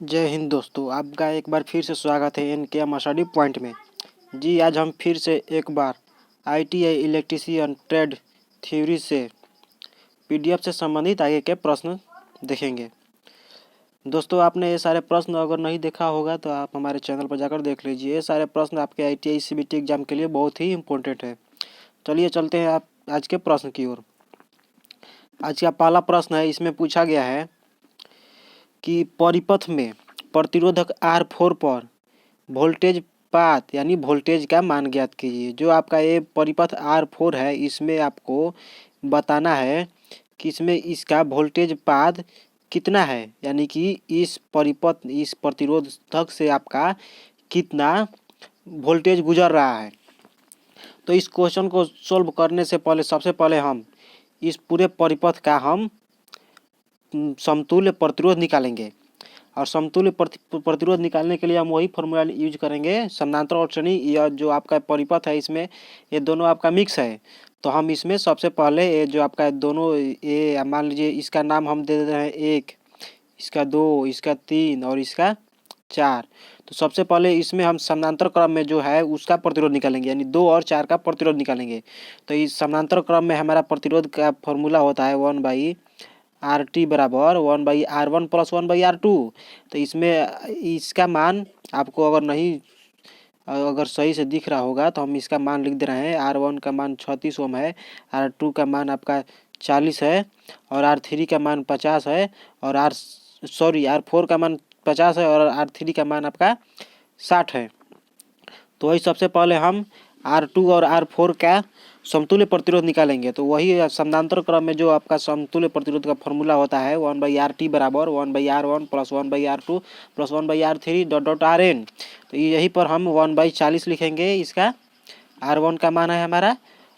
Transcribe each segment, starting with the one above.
जय हिंद दोस्तों, आपका एक बार फिर से स्वागत है एन.के.एम. स्टडी पॉइंट में। जी, आज हम फिर से एक बार आईटीआई इलेक्ट्रीशियन ट्रेड थ्योरी से पीडीएफ से संबंधित आगे के प्रश्न देखेंगे। दोस्तों, आपने ये सारे प्रश्न अगर नहीं देखा होगा तो आप हमारे चैनल पर जाकर देख लीजिए। ये सारे प्रश्न आपके आईटीआई सीबीटी एग्जाम के लिए बहुत ही इम्पोर्टेंट है। चलिए चलते हैं आप आज के प्रश्न की ओर। आज का पहला प्रश्न है, इसमें पूछा गया है कि परिपथ में प्रतिरोधक R4 पर वोल्टेज पात यानी वोल्टेज का मान ज्ञात कीजिए। जो आपका ये परिपथ R4 है, इसमें आपको बताना है कि इसमें इसका वोल्टेज पात कितना है, यानी कि इस प्रतिरोधक से आपका कितना वोल्टेज गुजर रहा है। तो इस क्वेश्चन को सॉल्व करने से पहले सबसे पहले हम इस पूरे परिपथ का हम समतुल्य प्रतिरोध निकालेंगे। और समतुल्य प्रतिरोध निकालने के लिए हम वही फॉर्मूला यूज करेंगे, समानांतर और श्रेणी। यह जो आपका परिपथ है, इसमें ये दोनों आपका मिक्स है। तो हम इसमें सबसे पहले ये जो आपका दोनों ये मान लीजिए, इसका नाम हम दे रहे हैं 1, इसका 2, इसका 3 और इसका 4। तो सबसे पहले इसमें हम समानांतर क्रम में जो है उसका प्रतिरोध निकालेंगे, यानी 2 और 4 का प्रतिरोध निकालेंगे। तो इस समानांतर क्रम में हमारा प्रतिरोध का फॉर्मूला होता है 1/RT बराबर 1/R1 प्लस 1/R2। तो इसमें इसका मान आपको अगर सही से दिख रहा होगा तो हम इसका मान लिख दे रहे हैं। R1 का मान 36 ओम है, R2 का मान आपका 40 है और R3 का मान 50 है और R4 का मान 50 है और R3 का मान आपका 60 है। तो वही सबसे पहले हम R2 और R4 का समतुल्य प्रतिरोध निकालेंगे। तो वही समानांतर क्रम में जो आपका समतुल्य प्रतिरोध का फॉर्मूला होता है 1/RT बराबर 1/R1 plus 1/R2 plus 1/R3 dot dot RN। तो यहीं पर हम 1/40 लिखेंगे। इसका R1 का मान है हमारा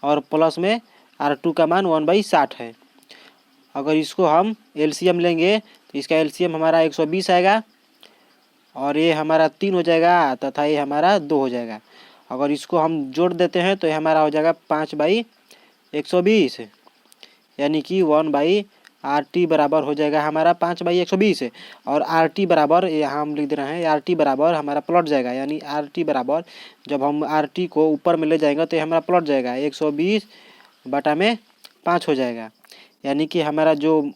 और प्लस में R2 का मान 1/60 है। अगर इसको हम एलसीएम लेंगे तो इसका एलसीएम हमारा 120 आएगा और ये हमारा 3 हो जाएगा तथा ये हमारा 2 हो जाएगा। अगर इसको हम जोड़ देते हैं तो ये हमारा हो जाएगा 5/120, यानी कि 1/RT बराबर हो जाएगा हमारा 5/120। और RT बराबर यहाँ हम लिख दे रहे हैं, RT बराबर हमारा पलट जाएगा, यानी RT बराबर जब हम RT को ऊपर में ले जाएंगे तो ये हमारा पलट जाएगा, 120/5 हो जाएगा। यानी कि हमारा जो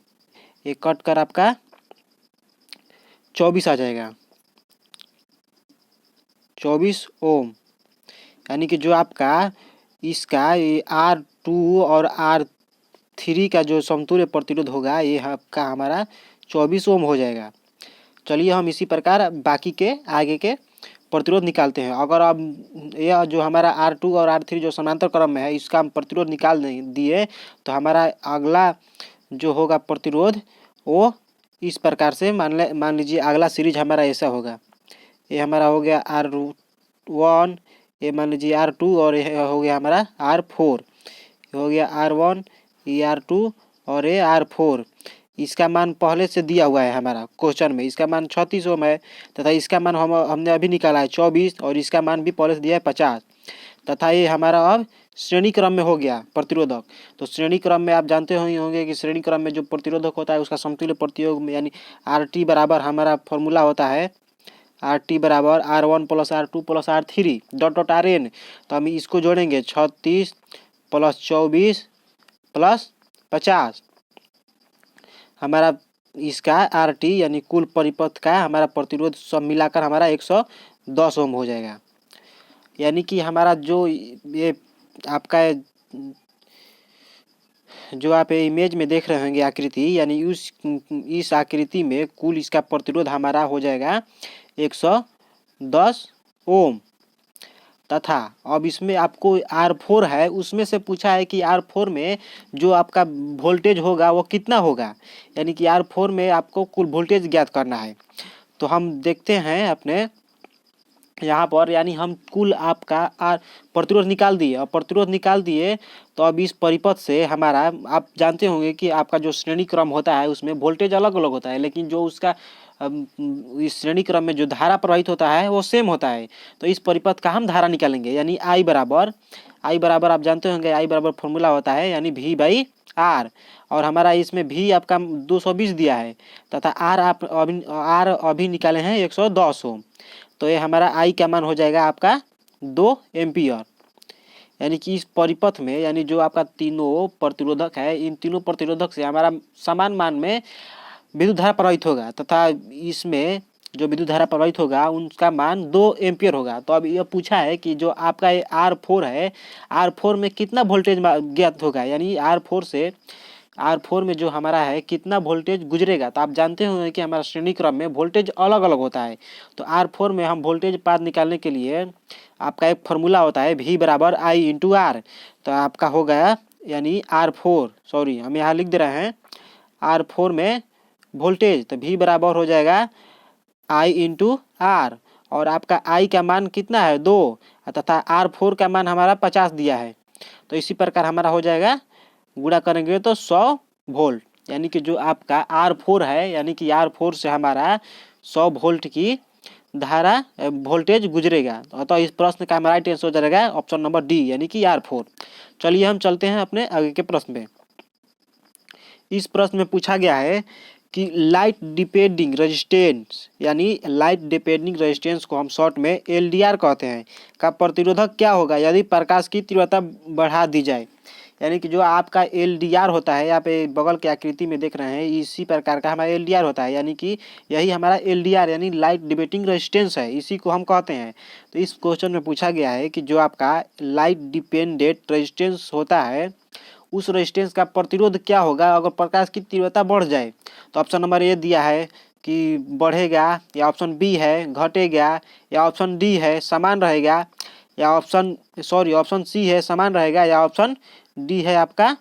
ये कट कर आपका 24 आ जाएगा, 24 ओम। यानी कि जो आपका इसका R2 और R3 का जो समतुल्य प्रतिरोध होगा ये आपका हमारा 24 ओम हो जाएगा। चलिए हम इसी प्रकार बाकी के आगे के प्रतिरोध निकालते हैं। अगर अब यह जो हमारा R2 और R3 जो समानांतर क्रम में है, इसका हम प्रतिरोध निकाल दिए तो हमारा अगला जो होगा प्रतिरोध वो इस प्रकार से मान लीजिए अगला सीरीज हमारा ऐसा होगा। ये हमारा हो गया R1, ये मान लीजिए R2 और ये हो गया हमारा R4। ये हो गया R1, ये R2 और ये R4। इसका मान पहले से दिया हुआ है हमारा क्वेश्चन में, इसका मान 36 ओम है तथा इसका मान हमने अभी निकाला है 24 और इसका मान भी पहले से दिया है 50 तथा ये हमारा अब श्रेणी क्रम में हो गया प्रतिरोधक। तो श्रेणी क्रम में आप जानते होंगे कि श्रेणी क्रम में जो प्रतिरोधक होता है उसका समतुल्य प्रतिरोध में यानी RT बराबर हमारा फॉर्मूला होता है RT बराबर R1 plus R2 plus R3 dot dot RN। तो हम इसको जोड़ेंगे 36 प्लस 24 प्लस 50। हमारा इसका RT यानी कुल परिपथ का हमारा प्रतिरोध सब मिलाकर हमारा 110 ओम हो जाएगा। यानी कि हमारा जो ये आपका जो आप इमेज में देख रहे होंगे आकृति, यानी इस आकृति में कुल इसका प्रतिरोध हमारा हो जाएगा 110 ओम। तथा अब इसमें आपको R4 है, उसमें से पूछा है कि R4 में जो आपका वोल्टेज होगा वो कितना होगा, यानी कि R4 में आपको कुल वोल्टेज ज्ञात करना है। तो हम देखते हैं अपने यहाँ पर, यानी हम कुल आपका प्रतिरोध निकाल दिए और प्रतिरोध निकाल दिए तो अब इस परिपथ से हमारा आप जानते होंगे कि आपका जो श्रेणी क्रम होता है उसमें वोल्टेज अलग अलग होता है, लेकिन जो उसका इस श्रेणी क्रम में जो धारा प्रवाहित होता है वो सेम होता है। तो इस परिपथ का हम धारा निकालेंगे, यानी I बराबर आप जानते होंगे I बराबर फॉर्मूला होता है यानी V/R। आर, और हमारा इसमें भी आपका 220 दिया है तथा आर अभी निकाले हैं 110 ओम। तो ये हमारा आई का मान हो जाएगा आपका 2 एम्पियर। यानी कि इस परिपथ में यानी जो आपका तीनों प्रतिरोधक है, इन तीनों प्रतिरोधक से हमारा समान मान में विद्युत धारा प्रवाहित होगा तथा इसमें जो विद्युत धारा प्रवाहित होगा उनका मान 2 एम्पियर होगा। तो अब यह पूछा है कि जो आपका ये R4 है, R4 में कितना वोल्टेज ज्ञात होगा, यानी R4 में जो हमारा है कितना वोल्टेज गुजरेगा। तो आप जानते होंगे कि हमारा श्रेणी क्रम में वोल्टेज अलग अलग होता है। तो R4 में हम वोल्टेज पाथ निकालने के लिए आपका एक फॉर्मूला होता है V बराबर I इंटू आर। तो आपका हो गया यानी हम यहाँ लिख दे रहे हैं R4 में वोल्टेज, तो V बराबर हो जाएगा I इंटू आर, और आपका I का मान कितना है 2 तथा R4 का मान हमारा 50 दिया है। तो इसी प्रकार हमारा हो जाएगा, गुणा करेंगे तो 100 वोल्ट, यानी कि जो आपका R4 है यानी कि R4 से हमारा 100 वोल्ट की धारा वोल्टेज गुजरेगा। तो इस प्रश्न का हमारा राइट आंसर हो जाएगा ऑप्शन नंबर डी यानी कि R4। चलिए हम चलते हैं अपने आगे के प्रश्न में। इस प्रश्न में पूछा गया है कि लाइट डिपेंडिंग रेजिस्टेंस यानी लाइट डिपेंडिंग रेजिस्टेंस को हम शॉर्ट में LDR कहते हैं का प्रतिरोधक क्या होगा यदि प्रकाश की तीव्रता बढ़ा दी जाए। यानी कि जो आपका LDR होता है, यहाँ पे बगल की आकृति में देख रहे हैं, इसी प्रकार का हमारा LDR होता है, यानी कि यही हमारा LDR यानी लाइट डिपेंडिंग रेजिस्टेंस है, इसी को हम कहते हैं। तो इस क्वेश्चन में पूछा गया है कि जो आपका लाइट डिपेंडेंट रेजिस्टेंस होता है उस रेजिस्टेंस का प्रतिरोध क्या होगा अगर प्रकाश की तीव्रता बढ़ जाए। तो ऑप्शन नंबर ए दिया है कि बढ़ेगा, या ऑप्शन बी है घटेगा, या ऑप्शन डी है समान रहेगा, या ऑप्शन सी है समान रहेगा, या ऑप्शन डी है आपका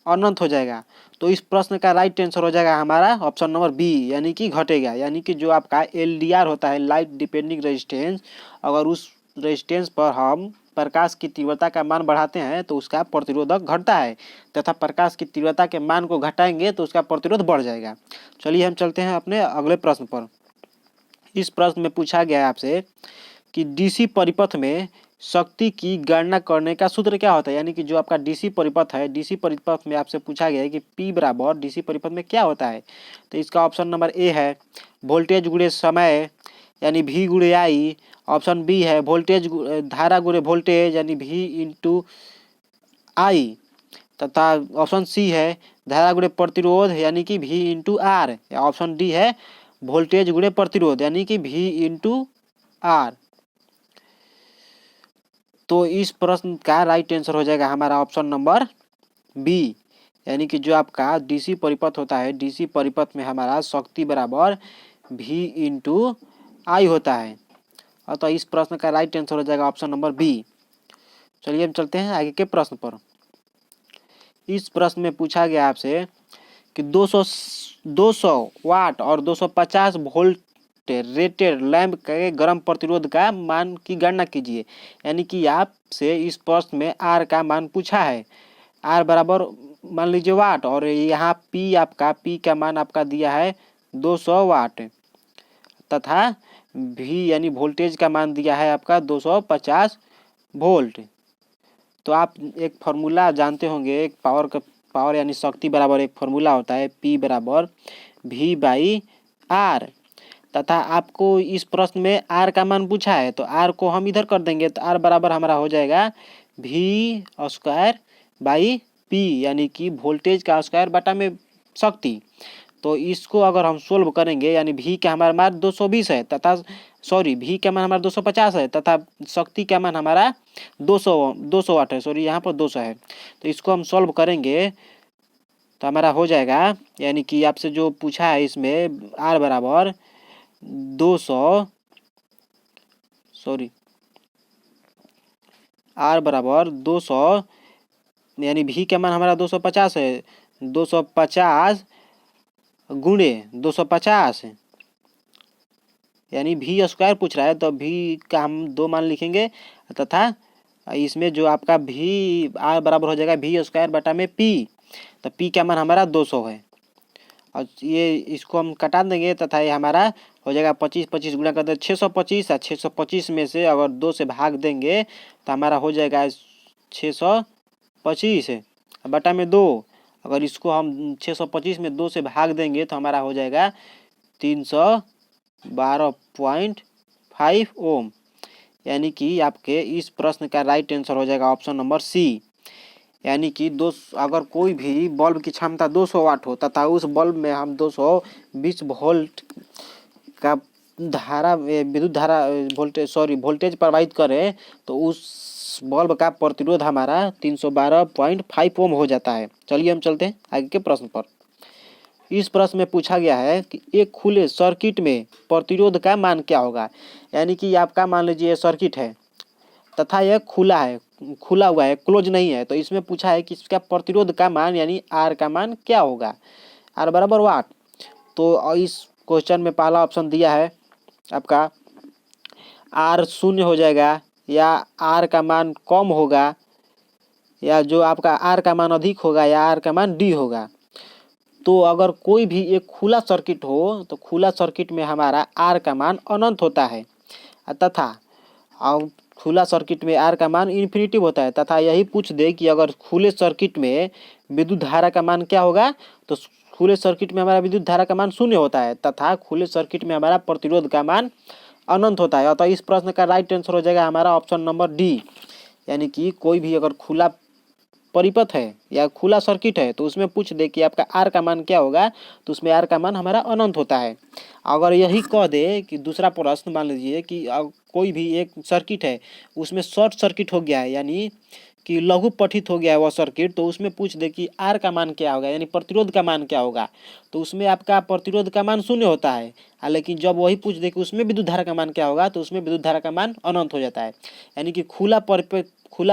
अनंत हो जाएगा। तो इस प्रश्न का राइट आंसर हो जाएगा हमारा ऑप्शन नंबर बी यानी कि घटेगा। यानी कि जो आपका LDR होता है लाइट डिपेंडिंग रेजिस्टेंस, अगर उस रेजिस्टेंस पर हम प्रकाश की तीव्रता का मान बढ़ाते हैं तो उसका प्रतिरोधक घटता है तथा प्रकाश की तीव्रता के मान को घटाएंगे तो उसका प्रतिरोध बढ़ जाएगा। चलिए हम चलते हैं अपने अगले प्रश्न पर। इस प्रश्न में पूछा गया है आपसे कि DC परिपथ में शक्ति की गणना करने का सूत्र क्या होता है। यानी कि जो आपका DC परिपथ है, DC परिपथ में आपसे पूछा गया है कि P बराबर DC परिपथ में क्या होता है। तो इसका ऑप्शन नंबर ए है वोल्टेज गुणे समय यानी V गुणे I। ऑप्शन बी है वोल्टेज धारा गुणे वोल्टेज यानी V इंटू I, तथा ऑप्शन सी है धारा गुणे प्रतिरोध यानी कि V इंटू आर, या ऑप्शन डी है वोल्टेज गुणे प्रतिरोध यानी कि V इंटू आर। तो इस प्रश्न का राइट आंसर हो जाएगा हमारा ऑप्शन नंबर बी, यानी कि जो आपका DC परिपथ होता है, DC परिपथ में हमारा शक्ति बराबर V इंटू आई होता है। अतः इस प्रश्न का राइट आंसर हो जाएगा ऑप्शन नंबर बी। चलिए हम चलते हैं आगे के प्रश्न पर। इस प्रश्न में पूछा गया आपसे कि 200 वाट और 250 वोल्ट रेटेड लैंप के गर्म प्रतिरोध का मान की गणना कीजिए। यानी कि आपसे इस प्रश्न में R का मान पूछा है, R बराबर मान लीजिए वाट, और यहाँ P का मान आपका दिया है 200 वाट तथा V यानी वोल्टेज का मान दिया है आपका 250 वोल्ट। तो आप एक फार्मूला जानते होंगे, एक पावर यानी शक्ति बराबर एक फार्मूला होता है P बराबर V बाई आर, तथा आपको इस प्रश्न में R का मान पूछा है तो R को हम इधर कर देंगे तो R बराबर हमारा हो जाएगा V स्क्वायर बाई P यानी कि वोल्टेज का स्क्वायर बटा में शक्ति। तो इसको अगर हम सोल्व करेंगे यानी V का हमारा मान 220 है तथा V का मान हमारा 250 है तथा शक्ति का मान हमारा 200 वाट है, यहाँ पर 200 है। तो इसको हम सोल्व करेंगे तो हमारा हो जाएगा, यानी कि आपसे जो पूछा है इसमें R बराबर 200 यानी V का मान हमारा 250 है, 250 गुणे 250 यानी V स्क्वायर पूछ रहा है तो V का हम 2 मान लिखेंगे तथा इसमें जो आपका R बराबर हो जाएगा V स्क्वायर बटा में P। तो P का मान हमारा 200 है और ये इसको हम कटा देंगे तथा ये हमारा हो जाएगा 25 गुणा कर दे 625, और 625 में से अगर 2 से भाग देंगे तो हमारा हो जाएगा 625 बटा में 2, अगर इसको हम 625 में 2 से भाग देंगे तो हमारा हो जाएगा 312.5 ओम। यानी कि आपके इस प्रश्न का राइट आंसर हो जाएगा ऑप्शन नंबर सी। यानी कि अगर कोई भी बल्ब की क्षमता 200 वाट हो तथा उस बल्ब में हम 220 वोल्ट का विद्युत धारा वोल्टेज प्रवाहित करें तो उस बल्ब का प्रतिरोध हमारा 312.5 ओम हो जाता है। चलिए हम चलते हैं आगे के प्रश्न पर। इस प्रश्न में पूछा गया है कि एक खुले सर्किट में प्रतिरोध का मान क्या होगा। यानी कि आपका मान लीजिए सर्किट है तथा यह खुला हुआ है, क्लोज नहीं है। तो इसमें पूछा है कि इसका प्रतिरोध का मान यानी आर का मान क्या होगा, आर बराबर वाट। तो इस क्वेश्चन में पहला ऑप्शन दिया है आपका आर 0 हो जाएगा, या आर का मान कम होगा, या जो आपका आर का मान अधिक होगा, या आर का मान डी होगा। तो अगर कोई भी एक खुला सर्किट हो तो खुला सर्किट में हमारा आर का मान अनंत होता है तथा खुला सर्किट में आर का मान इन्फिनिटी होता है। तथा यही पूछ दे कि अगर खुले सर्किट में विद्युत धारा का मान क्या होगा, तो खुले सर्किट में हमारा विद्युत धारा का मान 0 होता है तथा खुले सर्किट में हमारा प्रतिरोध का मान अनंत होता है। अतः इस प्रश्न का राइट आंसर हो जाएगा हमारा ऑप्शन नंबर डी। यानी कि कोई भी अगर खुला परिपथ है या खुला सर्किट है तो उसमें पूछ दे कि आपका आर का मान क्या होगा, तो उसमें आर का मान हमारा अनंत होता है। अगर यही कह दे कि दूसरा प्रश्न मान लीजिए कि कोई भी एक सर्किट है उसमें शॉर्ट सर्किट हो गया है, यानी कि लघु पठित हो गया है वह सर्किट, तो उसमें पूछ दे कि आर का मान क्या होगा यानी प्रतिरोध का मान क्या होगा, तो उसमें आपका प्रतिरोध का मान 0 होता है। लेकिन जब वही पूछ दे कि उसमें विद्युत धारा का मान क्या होगा, तो उसमें विद्युत धारा का मान अनंत हो जाता है। यानी कि खुला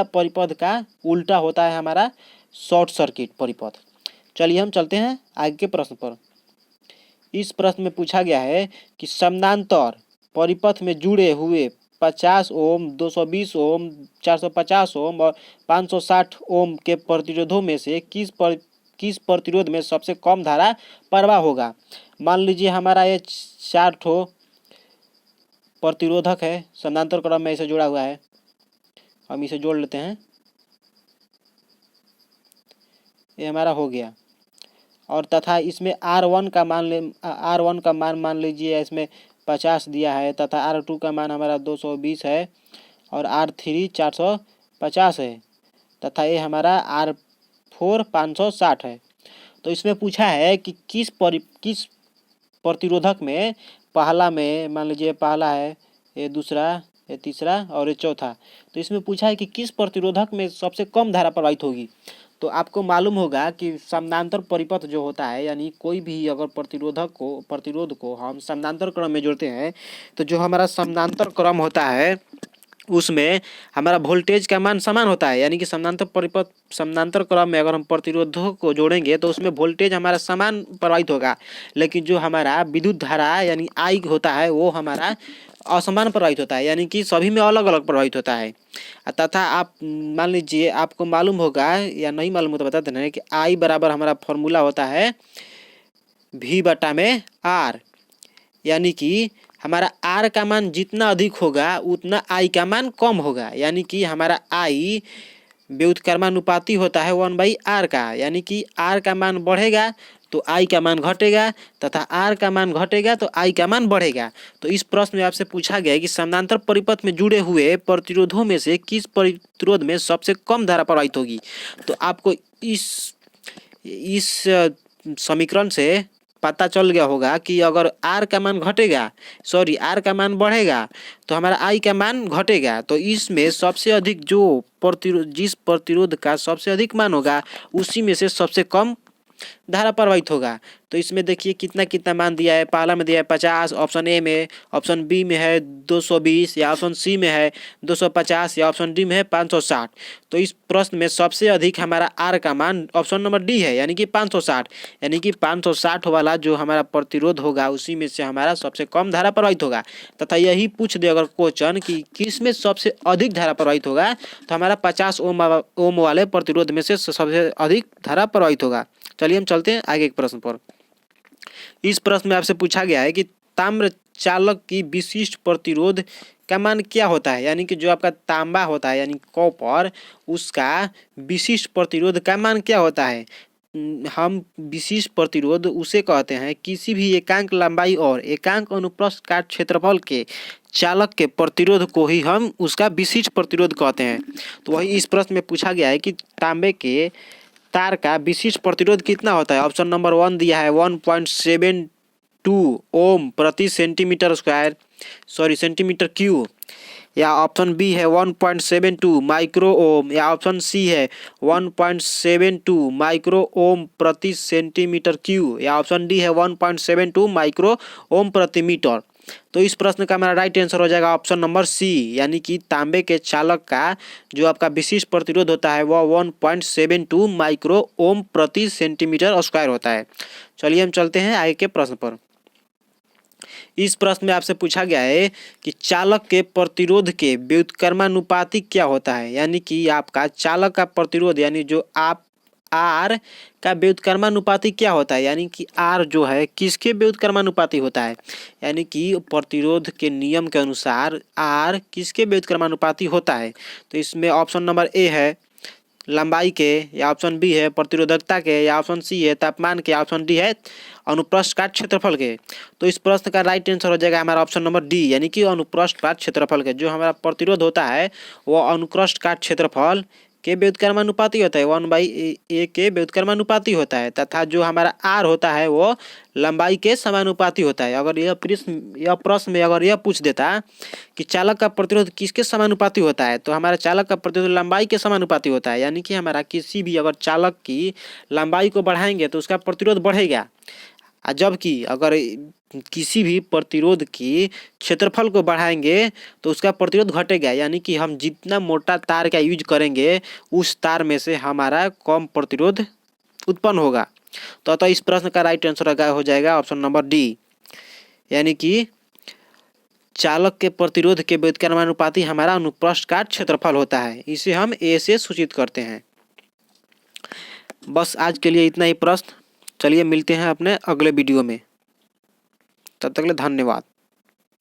परिपथ का उल्टा होता है हमारा शॉर्ट सर्किट परिपथ। चलिए हम चलते हैं आगे के प्रश्न पर। इस प्रश्न में पूछा गया है कि समानांतर परिपथ में जुड़े हुए 50 ओम, 220 ओम, 450 ओम और 560 ओम के प्रतिरोधों में से किस प्रतिरोध में सबसे कम धारा प्रवाह होगा। मान लीजिए हमारा ये 4 ठो प्रतिरोधक है, समानांतर क्रम में इसे जुड़ा हुआ है। हम इसे जोड़ लेते हैं, ये हमारा हो गया। और तथा इसमें R1 का मान मान लीजिए इसमें 50 दिया है तथा R2 का मान हमारा 220 है और R3 450 है तथा ये हमारा R4 560 है। तो इसमें पूछा है कि किस प्रतिरोधक में पहला में मान लीजिए पहला है, ये दूसरा, ये तीसरा और ये चौथा। तो इसमें पूछा है कि किस प्रतिरोधक में सबसे कम धारा प्रवाहित होगी। तो आपको मालूम होगा कि समानांतर परिपथ जो होता है, यानी कोई भी अगर प्रतिरोध को हम समानांतर क्रम में जोड़ते हैं तो जो हमारा समानांतर क्रम होता है उसमें हमारा वोल्टेज का मान समान होता है। यानी कि समानांतर क्रम में अगर हम प्रतिरोधों को जोड़ेंगे तो उसमें वोल्टेज हमारा समान प्रवाहित होगा, लेकिन जो हमारा विद्युत धारा यानी आई होता है वो हमारा असमान प्रवाहित होता है, यानी कि सभी में अलग अलग प्रवाहित होता है। तथा आप मान लीजिए आपको मालूम होगा या नहीं मालूम हो तो बता देना कि आई बराबर हमारा फॉर्मूला होता है V बटा में R। यानी कि हमारा R का मान जितना अधिक होगा उतना I का मान कम होगा। यानी कि हमारा I व्युत्क्रमानुपाती होता है 1/R का। यानी कि R का मान बढ़ेगा तो I का मान घटेगा तथा R का मान घटेगा तो I का मान बढ़ेगा। तो इस प्रश्न में आपसे पूछा गया है कि समानांतर परिपथ में जुड़े हुए प्रतिरोधों में से किस प्रतिरोध में सबसे कम धारा प्रवाहित होगी। तो आपको इस समीकरण से पता चल गया होगा कि अगर R का मान R का मान बढ़ेगा तो हमारा I का मान घटेगा। तो इसमें सबसे अधिक जिस प्रतिरोध का सबसे अधिक मान होगा उसी में से सबसे कम धारा प्रवाहित होगा। तो इसमें देखिए कितना कितना मान दिया है। पहला में दिया है 50, ऑप्शन ए में, ऑप्शन बी में है 220, या ऑप्शन सी में है 250, या ऑप्शन डी में है 560। तो इस प्रश्न में सबसे अधिक हमारा आर का मान ऑप्शन नंबर डी है, यानी कि 560। यानी कि 560 वाला जो हमारा प्रतिरोध होगा उसी में से हमारा सबसे कम धारा प्रवाहित होगा। तथा यही पूछ दे अगर क्वेश्चन कि किस में सबसे अधिक धारा प्रवाहित होगा, तो हमारा 50 ओम वाले प्रतिरोध में से सबसे अधिक धारा प्रवाहित होगा। चलिए हम चलते हैं आगे एक प्रश्न पर। इस प्रश्न में आपसे पूछा गया है कि ताम्र चालक की विशिष्ट प्रतिरोध का मान क्या होता है। यानी कि जो आपका तांबा होता है यानी कॉपर, उसका विशिष्ट प्रतिरोध का मान क्या होता है। हम विशिष्ट प्रतिरोध उसे कहते हैं किसी भी एकांक लंबाई और एकांक अनुप्रस्थ काट क्षेत्रफल के चालक के प्रतिरोध को ही हम उसका विशिष्ट प्रतिरोध कहते हैं। तो वही इस प्रश्न में पूछा गया है कि तांबे के तार का विशिष्ट प्रतिरोध कितना होता है। ऑप्शन नंबर 1 दिया है 1.72 ओम प्रति सेंटीमीटर स्क्वायर सेंटीमीटर क्यूब, या ऑप्शन बी है 1.72 माइक्रो ओम, या ऑप्शन सी है 1.72 माइक्रो ओम प्रति सेंटीमीटर क्यूब, या ऑप्शन डी है 1.72 माइक्रो ओम प्रति मीटर। तो इस प्रश्न का मेरा राइट आंसर हो जाएगा ऑप्शन नंबर सी, यानी कि तांबे के चालक का जो आपका विशिष्ट प्रतिरोध होता है वह 1.72 माइक्रो ओम प्रति सेंटीमीटर स्क्वायर होता है। चलिए हम चलते हैं आगे के प्रश्न पर। इस प्रश्न में आपसे पूछा गया है कि चालक के प्रतिरोध के व्युत्क्रमानुपाती क्या होता है, यानी कि आपका चालक का प्रतिरोध यानी जो आप आर का व्युत्क्रमानुपाती क्या होता है, यानी कि आर जो है किसके व्युत्क्रमानुपाती होता है, यानी कि प्रतिरोध के नियम के अनुसार आर किसके व्युत्क्रमानुपाती होता है। तो इसमें ऑप्शन नंबर ए है लंबाई के, या ऑप्शन बी है प्रतिरोधकता के, या ऑप्शन सी है तापमान के, ऑप्शन डी है अनुप्रस्थ काट क्षेत्रफल के। तो इस प्रश्न का राइट आंसर हो जाएगा हमारा ऑप्शन नंबर डी, यानी कि अनुप्रस्थ काट क्षेत्रफल के। जो हमारा प्रतिरोध होता है वो अनुप्रस्थ काट क्षेत्रफल के व्युत्क्रमानुपाती होता है, 1/a के व्युत्क्रमानुपाती होता है, तथा जो हमारा आर होता है वो लंबाई के समानुपाती होता है। अगर यह प्रश्न में अगर यह पूछ देता कि चालक का प्रतिरोध किसके समानुपाती होता है, तो हमारा चालक का प्रतिरोध लंबाई के समानुपाती होता है, यानी कि हमारा किसी भी अगर चालक की लंबाई को बढ़ाएंगे तो उसका प्रतिरोध बढ़ेगा, जबकि अगर किसी भी प्रतिरोध की क्षेत्रफल को बढ़ाएंगे तो उसका प्रतिरोध घटेगा, यानी कि हम जितना मोटा तार का यूज करेंगे उस तार में से हमारा कम प्रतिरोध उत्पन्न होगा। तो अतः इस प्रश्न का राइट आंसर हो जाएगा ऑप्शन नंबर डी, यानी कि चालक के प्रतिरोध के व्युत्क्रमानुपाती हमारा अनुप्रस्थ काट क्षेत्रफल होता है। इसे हम ए से सूचित करते हैं। बस आज के लिए इतना ही प्रश्न। चलिए मिलते हैं अपने अगले वीडियो में, तब तक के लिए धन्यवाद।